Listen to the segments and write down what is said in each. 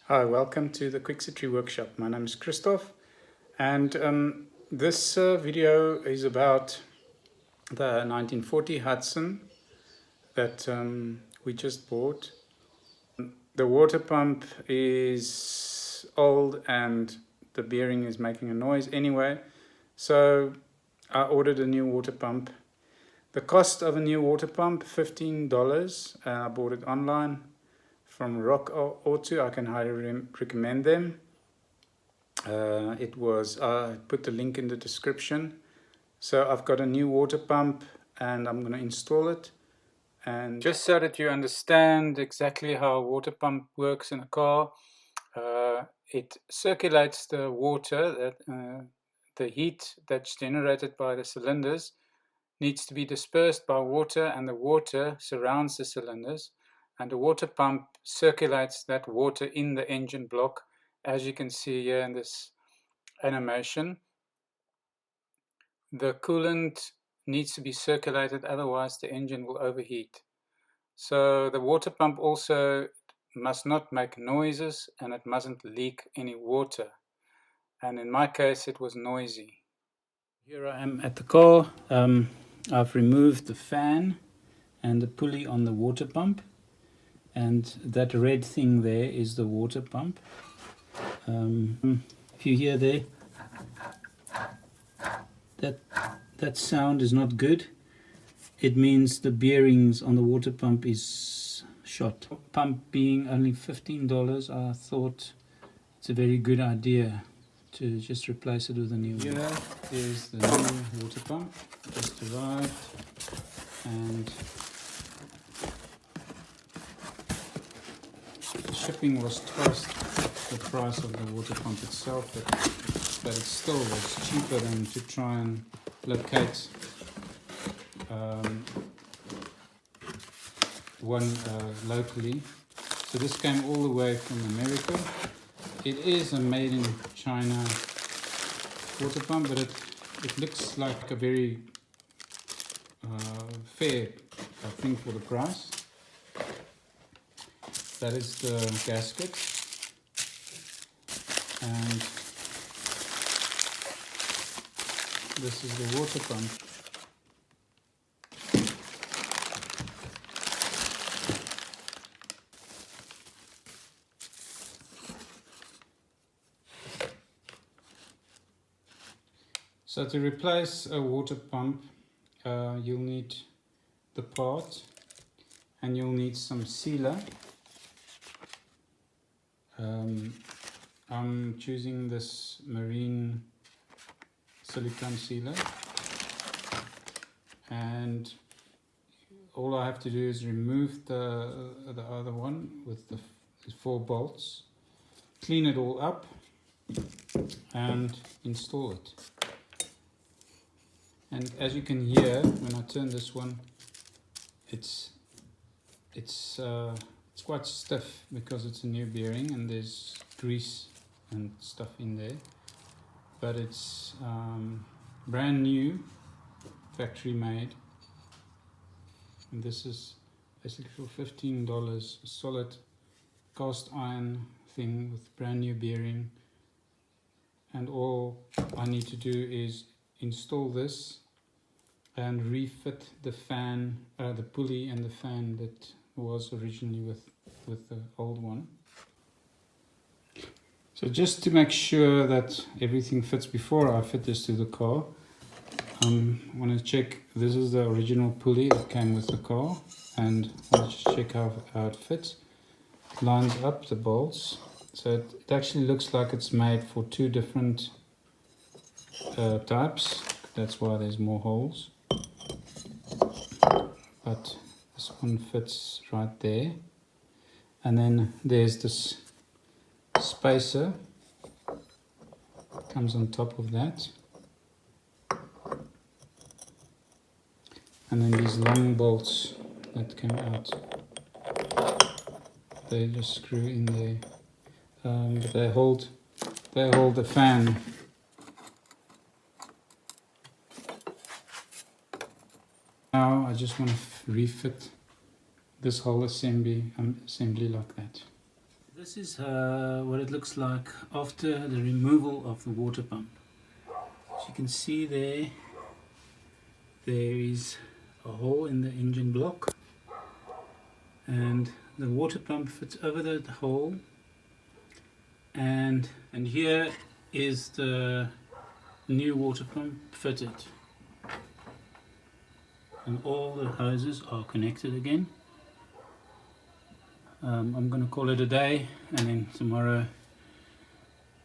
Hi, welcome to the Quick Tree Workshop. My name is Christoph, and this video is about the 1940 Hudson that we just bought. The water pump is old and the bearing is making a noise anyway, so I ordered a new water pump. The cost of a new water pump, $15. I bought it online from Rock Auto. I can highly recommend them. I put the link in the description. So I've got a new water pump and I'm going to install it. And just so that you understand exactly how a water pump works in a car, it circulates the water, the heat that's generated by the cylinders needs to be dispersed by water, and the water surrounds the cylinders, and the water pump circulates that water in the engine block, as you can see here in this animation. The coolant needs to be circulated, otherwise the engine will overheat. So the water pump also must not make noises and it mustn't leak any water. And in my case it was noisy. Here I am at the car. I've removed the fan and the pulley on the water pump, and that red thing there is the water pump. If you hear there, that sound is not good. It means the bearings on the water pump is shot. Pump being only $15, I thought it's a very good idea to just replace it with a new one. Here is the new water pump, just arrived, and the shipping was twice the price of the water pump itself, but it still was cheaper than to try and locate one locally. So this came all the way from America. It is a made in China water pump, but it looks like a very fair, I think, for the price. That is the gasket, and this is the water pump. So to replace a water pump, you'll need the part, and you'll need some sealer. I'm choosing this marine silicone sealer, and all I have to do is remove the other one with the 4 bolts, clean it all up, and install it. And as you can hear, when I turn this one, it's quite stiff because it's a new bearing and there's grease and stuff in there. But it's brand new, factory made, and this is basically for $15, a solid cast iron thing with brand new bearing. And all I need to do is install this and refit the fan, the pulley and the fan that was originally with the old one. So just to make sure that everything fits before I fit this to the car, I want to check. This is the original pulley that came with the car, and I'll just check how it fits. Lines up the bolts, so it actually looks like it's made for 2 different types. That's why there's more holes. But this one fits right there, and then there's this spacer comes on top of that, and then these long bolts that come out, they just screw in there, but they hold the fan. Now I just want to refit this whole assembly like that. This is what it looks like after the removal of the water pump. As you can see there is a hole in the engine block, and the water pump fits over the hole, and here is the new water pump fitted, and all the hoses are connected again. I'm going to call it a day, and then tomorrow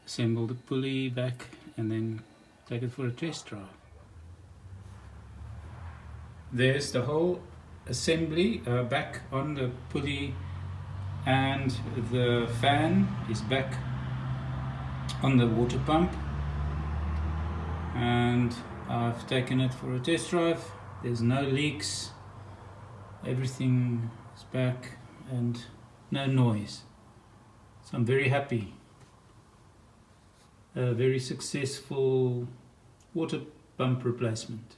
assemble the pulley back and then take it for a test drive. There's the whole assembly back on the pulley, and the fan is back on the water pump, and I've taken it for a test drive. There's no leaks, everything is back and no noise, so I'm very happy. A very successful water pump replacement.